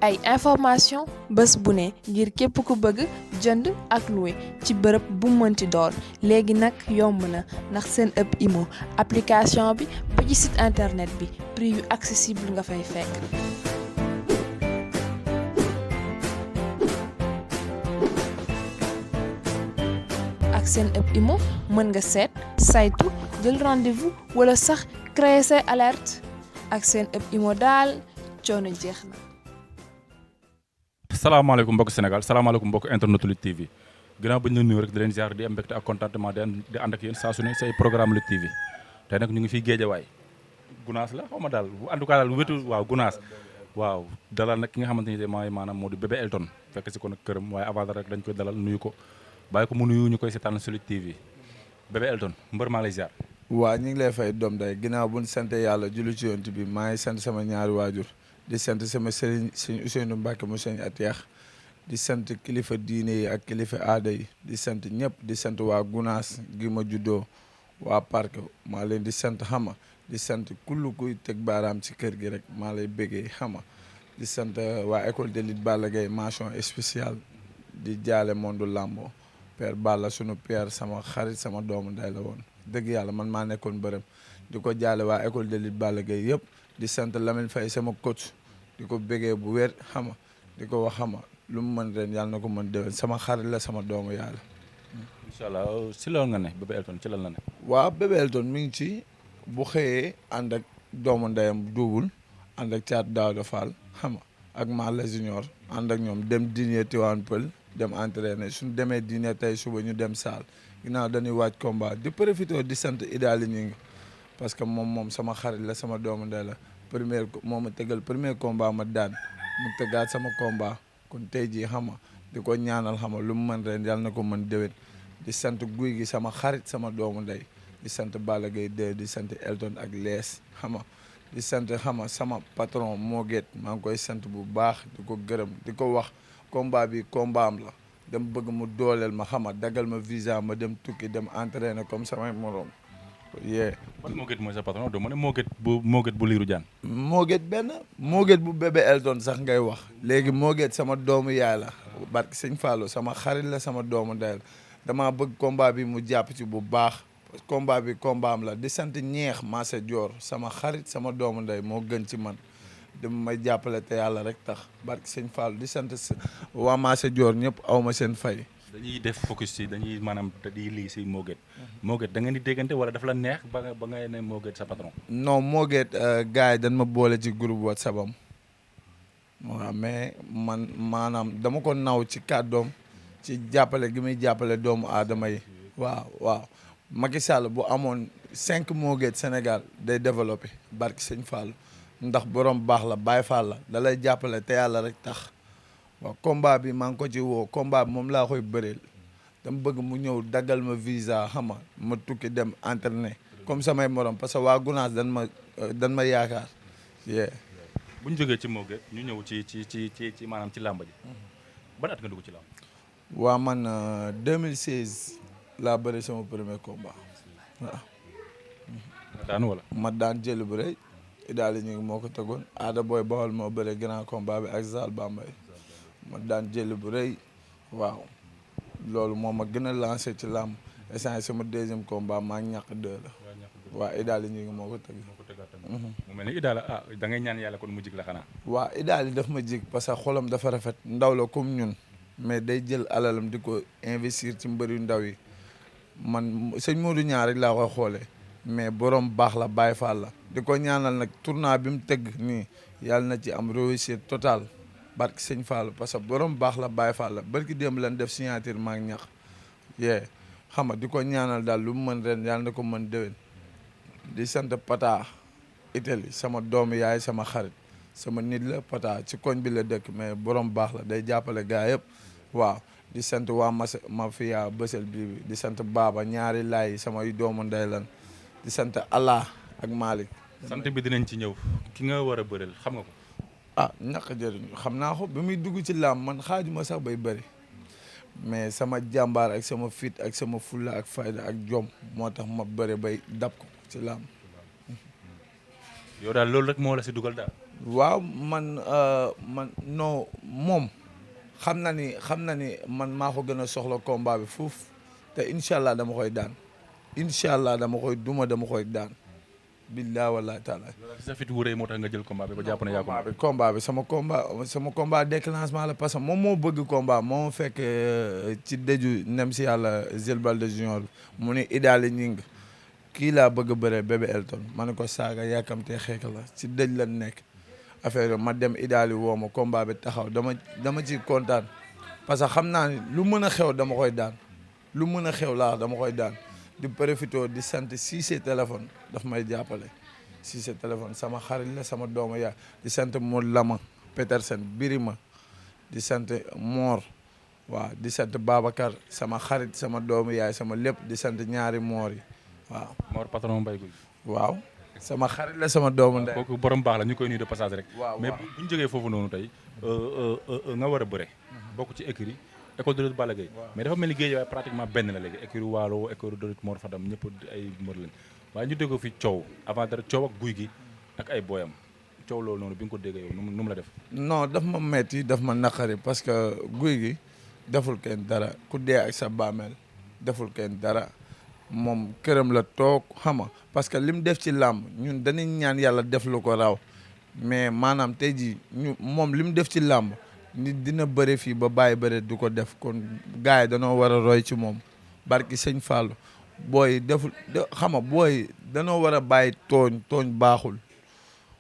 ay information bés bu ne ngir képp ku bëgg jënd ak loué ci bërëb bu mënti doon léegi nag yomb na ndax Sen'Up Imo application bi ba ci site internet bi prix yu accessible nga fay fekk. ak Sen'Up Imo mën nga seet saytu jël rendez-vous wala sax créer say alerte ak Sen'Up Imo daal coono jeex na. salaamaaleykum mbokk Sénégal salaamaaleykum mbokk internet Lutte TV ginnaaw ba ñu leen nuyu rek di leen ziar di am mbégte ak contentement di ànd ak yéen saa su ne say programme Lutte TV tey nag ñu ngi fii Géejawaay Gunaas la xaw ma daal en tout cas daal wetu waaw Gunaas waaw dalal nag ki nga xamante ni mooy maanaam moo di Bébé Elton fekk si ko nag këram waaye avant rek dañ koy dalal nuyu ko bàyyi ko mu nuyu ñu koy seetaan si Lutte TV Bébé Elton mbër maa lay ziar. waa ñu ngi lay fay doom day ginnaaw bu ñu sant yàlla julli ci yonent bi maa ngi sant sama ñaari waajur di sant sama sëriñ sëñ Ousseynou Mbacke mu sëñ Atiyax di sant kilifa diine yi ak kilifa aada yi di sant ñëpp di sant waa Gunaas gi ma juddoo waa parc maa leen di sant xama di sant kullu kuy teg baaraam ci kër gi rek maa lay bëggee xama di sant waa école de lutte Balla Gaye mention spéciale di jaale mondu làmbo père Balla sunu père sama xarit sama doomu nday la woon dëgg yàlla man maa nekkoon bërëm di ko jaale waa école de lutte Balla Gaye yëpp di sant Lamine Faye sama coach di ko bégee bu wér xama di ko wax xama lu mu mën ren yàlla na ko mën déwén sama xarit la sama doomu yàlla. incha allah si loolu nga ne Bébé Elton ci lan la ne. waaw Bébé Elton mi ngi ci bu xëyee ànd ak doomu ndeyam duubul ànd ak Thiat Daouda Fall xama ak Malla Junior ànd ak ñoom dem dîner Tivaouane Peulh dem entraîner suñu demee dîner tey suba ñu dem saal ginnaaw dañuy waaj combat di profité di sant Idaali ñi ngi parce que moom sama xarit la sama doomu ndey la moo ma tegal premier combat ma daan mu tegaat sama combat kon tey jii xama di ko ñaanal xama lu mu mën ren yàlla na ko mën déwén di sant guy gi sama xarit sama doomu ndey di sant Balla Gaye 2 di sant Elton ak lees xama di sant xama sama patron Moget maa ngi koy sant bu baax di ko gërëm di ko wax combat bi combat am la dem bëgg mu dooleel ma xama dagal ma visa ma dem tukki dem entraîner comme samay morom yee. kon Moget mooy sa patron doo ma ne Moget bu Lirou Diane. Moget Moget bu Bébé Elton sax ngay wax léegi Moget sama doomu yaay la barke sëñ Fallou sama xarit la sama doomu ndey la damaa bëgg combat bi mu jàpp ci bu baax combat bi combat am la di sant ñeex Massa Dior sama xarit sama doomu ndey moo gën ci man dama may jàppale te yàlla rek tax barke sëñ Fallou di sant waa Massa Dior ñëpp aw ma seen fay. dañuy def focus ci dañuy maanaam di lii si Moget. Moget da ngeen di déggante wala dafa la neex ba nga ne Moget sa patron. non Moget gars yi dañ ma boole ci groupe WhatsApp am waaw mais man maanaam dama ko naw ci kàddoom ci jàppale gi muy jàppale doomu aadama yi. waaw Macky Sall bu amoon 5 Moget Sénégal day développé barki sëñ Fall ndax borom baax la Baye Fall la da lay jàppale te yàlla rek tax. waaw combat bi maa ngi ko ci woo combat bi moom laa koy bëreel dama bëgg mu ñëw daggal ma visa xama ma tukki dem entraîner comme samay morom parce que waa Gunaas dan ma yaakaar yee. bu ñu jógee ci Moget ñu ñëw ci maanaam ci làmb ji ban at nga dugg ci làmb. waa man 2016 laa bëri sama premier combat waaw. daan wala. ma daan jël bu rëy Idaali ñu ngi moo ko tegoon Ada Boy Bawol moo bëre grand combat bi ak Zal Bambay ma daan jël bu rëy waaw loolu moom ma gën a lancé ci làmb essence sama deuxième combat maa ngi ñàkk 2 la waaw Idaali ñu ngi moo ko teg. mu mel ni Idaali da ngay ñaan yàlla kon mu jig la xanaa. waaw Idaali daf ma jig parce que xolam dafa rafet ndaw la comme ñun mais day jël alalam di ko investir ci mbëri ndaw yi man sëñ Modou ñaar rek laa koy xoolee mais borom baax la Baye Fall la di ko ñaanal nag tournoi bi mu tëgg nii yàlla na ci am réussite totale barki sëñ Fall parce que borom baax la Baye Fall la barki démb lan def signature maa ngi ñax yee xam nga di ko ñaanal daal lu mu mën ren yàlla na ko mën déwén di sant Pata Italie sama doomu yaay sama xarit sama nit la Pata ci koñ bi la dëkk mais borom baax la day jàppale gaa yëpp waaw di sant waa mafia bësel bi di sant Baba ñaari laay samay doomu ndey lan di sant Allah ak Malick. sant bi dinañ ci ñëw ki nga war a bëreel xam nga ko. ñàkk jëriñu xam naa ko bi muy dugg ci làmb man xaajuma sax bay bëri mais sama jàmbaar ak sama fit ak sama fulla ak fayda ak jom moo tax ma bëri bay dab ko ci làmb. yow daal loolu rek moo la si dugal daal. waaw man non moom xam na ni man maa ko gën a soxla combat bi fuuf te incha allah dama koy daan incha allah dama koy daan billahi wallahi taala. sa fit wu rëy moo tax nga jël combat bi ba jàpp ne yaa ko. combat bi sama combat déclenchement la parce que moom moo bëgg combat moo fekk ci dëju nem si yàlla Jules Baldé Junior mu ni idaali ñing kii laa bëgg a bëree bébé Elton ma ne ko saaga yàkkamtee xeek la ci dëj la nekk affaire ma dem idaali woo ma combat bi taxaw dama ci kontaan parce que xam naa ni lu mën a xew dama koy daan lu mën a xew laa dama koy daan di profité di sant Cissé téléphone daf may jàppale Cissé téléphone sama xarit la sama doomu yaay di sant Modou Lama Petersen Birima di sant Mor waaw di sant Babacar sama xarit sama doomu yaay sama lépp di sant ñaari Mor yi waaw. Mor patron Mbaye Gouy. waaw sama xarit la sama doomu ndey. kooku borom baax la ñu koy nuyu de passage rek. waaw mais bu ñu jógee foofu noonu tey nga war a bëre. bokk ci écurie école de lutte Balla Gaye mais dafa mel ni géej waaye pratiquement benn la léegi écurie Waalo écurie de lutte Mor Fadam ñëpp ay mbër lañ waaye ñu déggoo fi coow avant dara coow ak guy gi ak ay booyam coow loolu noonu bi nga ko déggee yow nu mu la def. non daf ma metti daf ma naqari parce que guy gi deful kenn dara ku dee ak sa bàmmeel deful kenn dara moom këram la toog xama parce que lim def ci làmb ñun dañuy ñaan yàlla def lu ko raw mais maanaam tey jii moom lim def ci làmb nit dina bëre fii ba bàyyi bëre du ko def kon gars yi danoo war a roy ci moom barki sëñ Fallou booy deful xama booy danoo war a bàyyi tooñ baaxul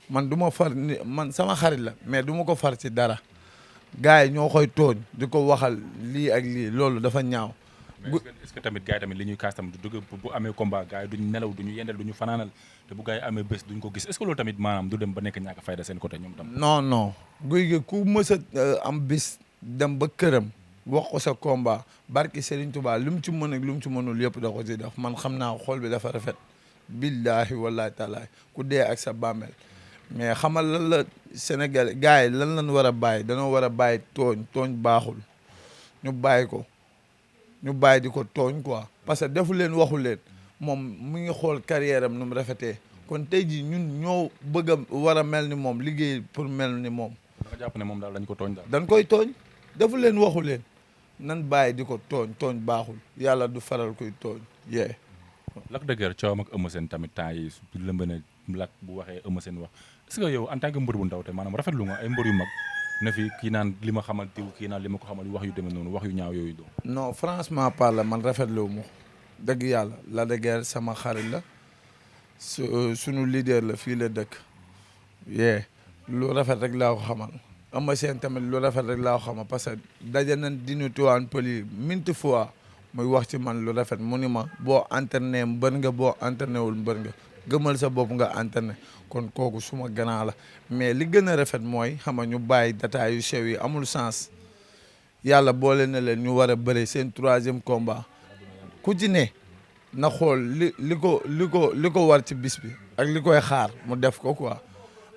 man du ma far man sama xarit la mais du ma ko far ci dara gars yi ñoo koy tooñ di ko waxal lii ak lii loolu dafa ñaaw. mais est-ce que tamit gars yi tamit li ñuy kaas tamit du dugg bu amee combat gars yi duñ nelaw duñu yendal duñu fanaanal te bu gars yi amee bés duñ ko gis est-ce que loolu tamit maanaam du dem ba nekk ñàkk fayda seen côté ñoom tam. non guy gi ku mës a am bis dem ba këram wax ko sa combat barki Serigne Touba lu mu ci mën ak lu mu ci mënul yëpp da ko ci def man xam naa xool bi dafa rafet billahi wallahi taalaay ku dee ak sa bàmmeel mais xamal lan la Sénégal gars yi lan lañ war a bàyyi danoo war a bàyyi tooñ baaxul ñu bàyyi ko ñu bàyyi di ko tooñ quoi parce que defu leen waxu leen moom mu ngi xool carrière am nu mu rafetee kon tey jii ñun ñoo bëgg a war a mel ni moom liggéey pour mel ni moom. da nga jàpp ne moom daal dañ ko tooñ daal. dañ koy tooñ defu leen waxu leen nan bàyyi di ko tooñ baaxul yàlla du faral koy tooñ yee. Lac de Guiers coowam ak Eumeu Sène tamit temps yi lëmb na Lac bu waxee Eumeu Sène wax est-ce que yow en tant que mbër bu ndaw te maanaam rafetlu nga ay mbër yu mag na fi kii naan li ma xamal diw kii naan li ma ko xamal wax yu demee noonu wax yu ñaaw yooyu doon. non franchement parle man rafetlu mu dëgg yàlla Lac de Guiers sama xarit la sunu leader la fii la dëkk yee lu rafet rek laa ko xamal Eumeu Sène tamit lu rafet rek laa ko xamal parce que daje nañ dinu tuwaan pël yi maintes fois muy wax ci man lu rafet mu ni ma boo entraîné mbër nga boo entraîné wul mbër nga gëmal sa bopp nga entraîné kon kooku suma grand la mais li gën a rafet mooy xam nga ñu bàyyi détails yu sew yi amul sens yàlla boole na leen ñu war a bëre seen 3e combat ku ci ne na xool li ko war ci bis bi ak li koy xaar mu def ko quoi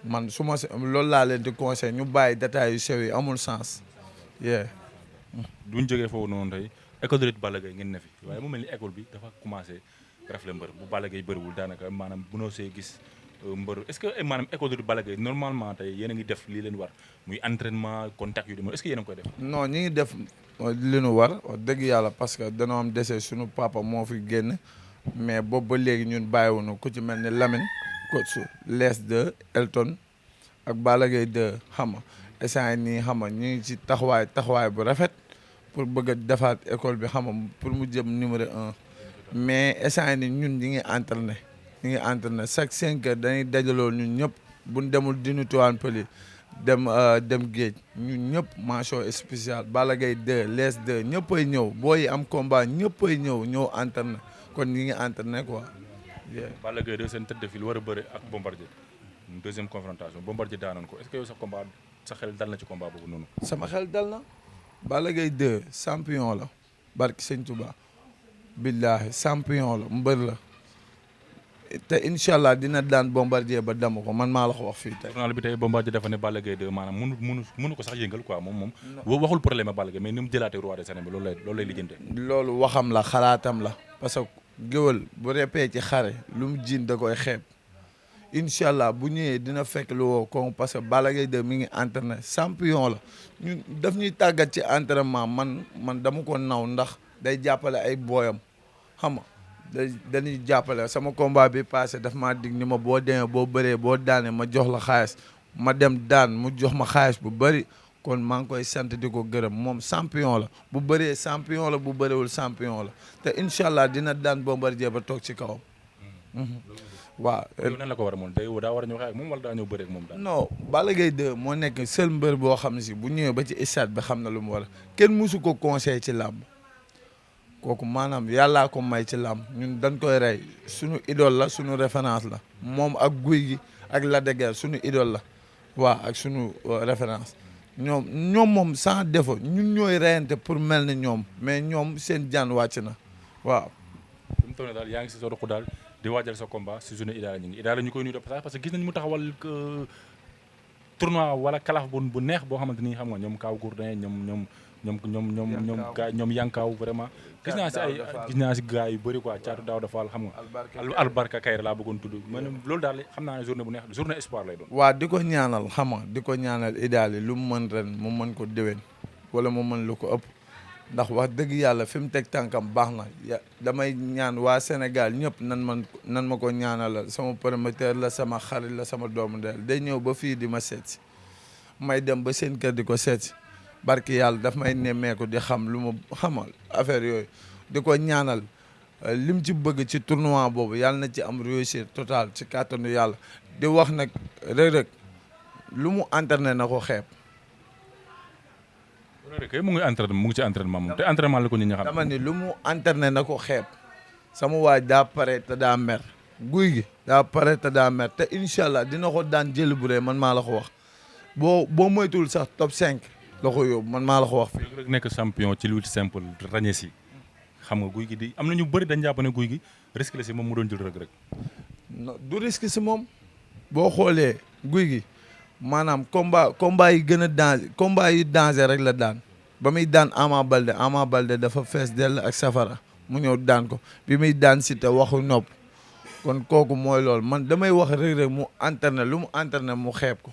man su ma loolu laa leen di conseil ñu bàyyi détails yu sew yi amul sens yeah. duñ jógee foofu noonu tey école de lutte Balla Gaye ngeen ne fi waaye mu mel ni école bi dafa commencé rafle mbër bu Balla Gaye bëriwul daanaka maanaam mënoo see gis mbër est-ce que maanaam école de lutte Balla Gaye normalement tey yéen a ngi def lii leen war muy entraînement contact yu demee est-ce que yéen a ngi koy def. non ñi ngi def li nu war wax dëgg yàlla parce que danoo am dese suñu papa moo fi génn mais boobu ba léegi ñun bàyyiwuñu ku ci mel ni Lamine coach Les 2 Elton ak Balla Gaye 2 xam nga instant nii xam nga ñu ngi ci taxawaay bu rafet pour bëgg a defaat école bi xam nga pour mu jëm numéro 1 mais instant nii ñun ñi ngi entraîné chaque 5 heures dañuy dajaloo ñun ñëpp buñ demul dinu tuwaan pëli dem géej ñun ñëpp mention spéciale Balla Gaye 2 Les 2 ñëppay ñëw booy am combat ñëppay ñëw entraîné kon ñi ngi entraîné quoi. Balla Gaye 2 seen tête de file war a bëre ak Bombardier deuxième confrontation Bombardier daanoon ko est-ce que yow sa xel dal na ci combat boobu noonu. sama xel dal na Balla Gaye 2 champion la barki Sëñ Touba billahi champion la mbër la te incha allah dina daan Bombardier ba dama ko man maa la ko wax fii tey. journal bi tey Bombardier dafa ne Balla Gaye 2 maanaam mënu ko sax yëngal quoi moom waxul problème ak Balla Gaye mais ni mu jëlaatee roi des arènes bi loolu lay lijjante. loolu waxam la xalaatam la parce que géwël bu repee ci xare lu mu jiin da koy xeeb incha allah bu ñëwee dina fekk lu woo ko parce que Balla Gaye 2 mi ngi entraîné champion la ñun daf ñuy tàggat ci entraînement man dama ko naw ndax day jàppale ay booyam xam nga dañuy jàppale sama combat bi passé daf maa dig ni ma boo demee boo bëree boo daanee ma jox la xaalis ma dem daan mu jox ma xaalis bu bëri kon maa ngi koy sant di ko gërëm moom champion la bu bëree champion la bu bëreewul champion la te incha allah dina daan Bombardier ba toog ci kawam. waaw. nan la ko war a moom daa war a ñëw xeex ak moom wala daa ñëw bëree ak moom daal. non Balla Gaye 2 moo nekk seul mbër boo xam ne si bu ñëwee ba ci stade bi xam na lu mu war a kenn musu ko conseil ci làmb kooku maanaam yàllaa ko may ci làmb ñun dañ koy rey suñu idole la suñu référence la moom ak guy gi ak Lac de Guiers suñu idole la waaw ak suñu référence ñoom moom sans défaut ñun ñooy reyante pour mel ni ñoom mais ñoom seen jaan wàcc na waaw. fi mu toll nii daal yaa ngi si sa ruq daal di waajal sa combat si journée Idaly ñu koy nuyu de passage parce que gis nañ mu taxawal tournoi wala kalaf bu neex boo xamante ni xam nga ñoom Kaaw Gourdin ñoom Yankaaw vraiment gis naa si gars yu bëri quoi Caatu Daawda Fall xam nga Albarka Kayra laa bëggoon tudd maanaam loolu daal xam naa ne journée bu neex journée espoir lay doon. waa di ko ñaanal xam nga di ko ñaanal Idaly lu mu mën ren mu mën ko déwén wala mu mën lu ko ëpp ndax wax dëgg yàlla fi mu teg tànkam baax na damay ñaan waa Sénégal ñëpp nan ma ko ñaanal sama promoteur la sama xarit la sama doomu ndeyal day ñëw ba fii di ma seet si may dem ba seen kër di ko seet si barki yàlla daf may nemmeeku di xam lu ma xamal affaire yooyu di ko ñaanal lim ci bëgg ci tournoi boobu yàlla na ci am réussite totale ci kàttanu yàlla di wax nag Reug Reug lu mu entraîné na ko xeeb. kay mu ngi ci entraînement moom te entraînement la ko nit ñi xam. dama ni lu mu entraîné na ko xeeb sama waaj daa pare te daa mer guy gi daa pare te daa mer te incha allah dina ko daan jël bu rëy man maa la ko wax boo moytuwul sax top 5 la ko yóbbu man maa la ko wax. Reug Reug nekk champion ci lutte simple ràññee si xam nga guy gi di am na ñu bëri dañ jàpp ne guy gi risque la si moom mu doon jël Reug Reug. non du risque si moom boo xoolee guy gi maanaam combat yi gën a danger combat yi danger rek la daan ba muy daan Ama Baldé dafa fees dell ak safara mu ñëw daan ko bi muy daan Siteu waxu nopp kon kooku mooy loolu man damay wax Reug Reug mu entraîné lu mu entraîné mu xeeb ko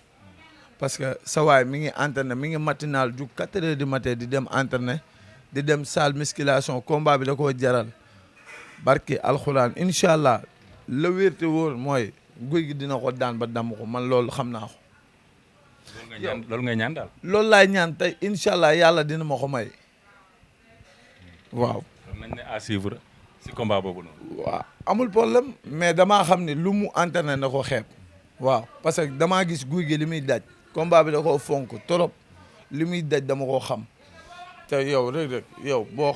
parce que sa waay mi ngi entraîné mi ngi matinal ju 4 heures du matin di dem entraîné di dem salle musculation combat bi da koo jaral barki alxuraan incha allah la wérte wóor mooy guy gi dina ko daan ba damm ko man loolu xam naa ko. loolu ngay ñaan daal. loolu laay ñaan tey incha allah yàlla dina ma ko may waaw. nañ ne à suivre si combat boobu noonu. waaw amul problème mais damaa xam ne lu mu entraîné na ko xeeb. waaw parce que damaa gis guy gi li muy daj. combat bi da koo fonk trop li muy daj dama koo xam te yow Reug Reug yow boo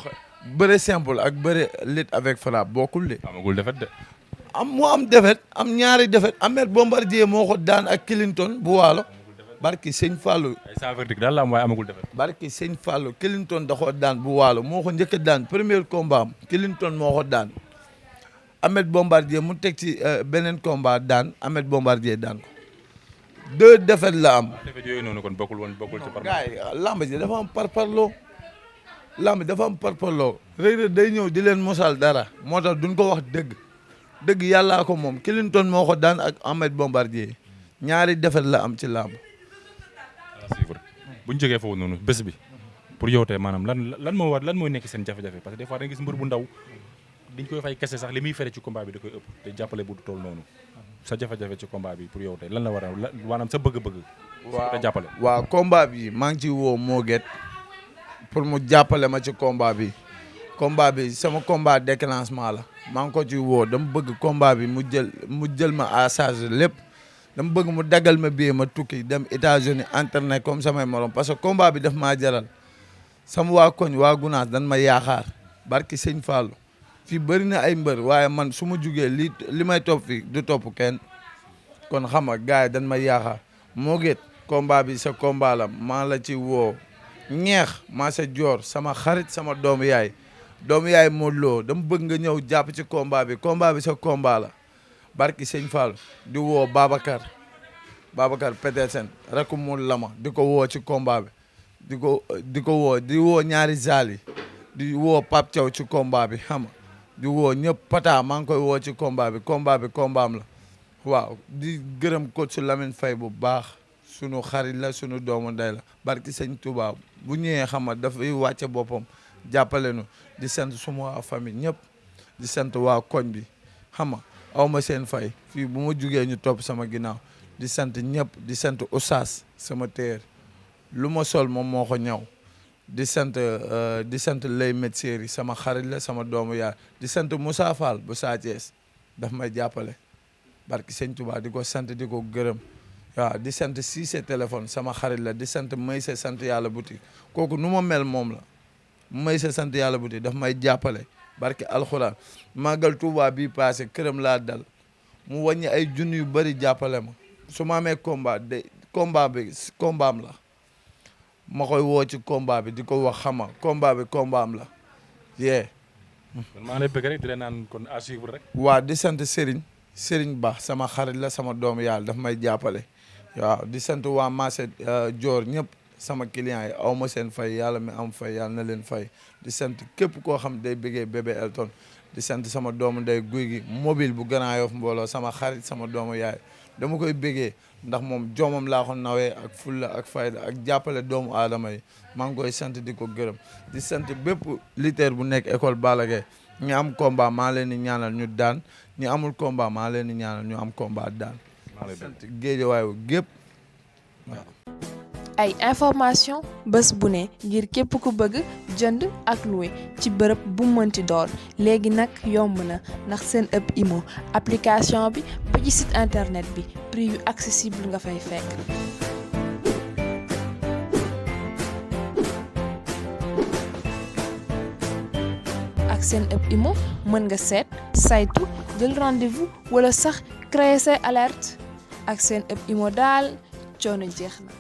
bëre simple ak bëre lutte avec frappe bokkul de. amagul defet de. moo am defet am ñaari defet Ahmed Bombardier moo ko daan ak Clinton bu waalo. barki sëñ Fallou. ay sans verdict daal la am waaye amagul defet. barki sëñ Fallou Clinton da koo daan bu waalo moo ko njëkk a daan premier combat am Clinton moo ko daan Ahmed Bombardier mu teg ci beneen combat daan Ahmed Bombardier daan ko 2 défaites la am. defet yooyu noonu kon bokkul ci par. gars yi lamb ji dafa am parparloo lamb dafa am parparloo Reug Reug day ñëw di leen mosal dara moo tax duñ ko wax dëgg yàllaa ko moom Clinton moo ko daan ak Ahmed Bombardier ñaari défaites la am ci lamb. bu ñu jógee foofu noonu bés bi pour yow tey maanaam lan mooy nekk seen jafe-jafe parce que des fois da nga gis mbër bu ndaw diñ koy fay kese sax li muy fere ci combat bi da koy ëpp te jàppale bu toll noonu sa jafe-jafe ci combat bi pour yow tey lan la war a maanaam sa bëgg-bëgg. waaw te jàppale. waaw combat bi maa ngi ciy woo Moget pour mu jàppale ma ci combat bi sama combat déclenchement la maa ngi ko ci woo dama bëgg combat bi mu jël ma à charge lépp. dama bëgg mu daggal ma billet ma tukki dem États-Unis entraîné comme samay morom parce que combat bi daf maa jaral sama waa koñ waa Gunaas dan ma yaakaar barki sëñ Fallou fii bëri na ay mbër waaye man su ma jugee li may topp fii du topp kenn kon xam nga gars yi dan ma yaakaar moo gét combat bi sa combat la maa la ci woo ñeex maa sa joor sama xarit sama doomu yaay Modou Lo dama bëgg nga ñëw jàpp ci combat bi sa combat la barki sëñ Fall di woo Babacar Petersen rek mu lama di ko woo ci combat bi di woo ñaari zaal yi di woo Pape Thiaw ci combat bi xam nga di woo ñëpp Pata maa ngi koy woo ci combat bi combat am la waaw di gërëm coach Lamine Faye bu baax sunu xarit la sunu doomu ndey la barki sëñ Touba bu ñëwee xam nga dafay wàcce boppam jàppale nu di sant suma waa famille ñëpp di sant waa koñ bi xam nga aw ma seen fay fii bu ma jugee ñu topp sama ginnaaw di sant ñëpp di sant Oustaz sama téer lu ma sol moom moo ko ñaw di sant lay médecin yi sama xarit la sama doomu yaay di sant Moussa Fall bu Sa Thiès daf may jàppale barki sëñ Touba di ko sant di ko gërëm waaw di sant Cissé téléphone sama xarit la di sant Maysa sant yàlla boutique kooku nu ma mel moom la Maysa sant yàlla boutique daf may jàppale barki alxuraan màggal Touba bii passé këram laa dal mu wàññi ay junni yu bëri jàppale ma su ma amee combat am la ma koy woo ci combat bi di ko wax xama combat bi combat am la yee. man maa ngi lay bëgg rek di leen naan kon à suivre rek. waa di sant Serigne Ba sama xarit la sama doomu yàlla daf may jàppale waaw di sant waa marché Dior ñëpp sama client yi aw ma seen fay yàlla mi am fay yàlla na leen fay di sant képp koo xam day bëggee bébé Elton di sant sama doomu ndey guy gi mobile bu Grand Yoff mbooloo sama xarit sama doomu yaay dama koy bëggee ndax moom joomam laa ko nawee ak fulla ak fayda ak jàppale doomu aadama yi maa ngi koy sant di ko gërëm di sant bépp lutteur bu nekk école Balla Gaye ñi am combat maa leen di ñaanal ñu daan ñi amul combat maa leen di ñaanal ñu am combat daan di sant géejawaay gépp waaw. ay information bés bu ne ngir képp ku bëgg jënd ak louer ci bërëb bu mënti doon léegi nag yomb na ndax seen ëpp imo application bi ba ci site internet bi prix yu accessible nga fay fekk. ak seen ëpp imo mën nga seet saytu jël rendez-vous wala sax créer say alerte ak seen ëpp imo daal coono jeex na.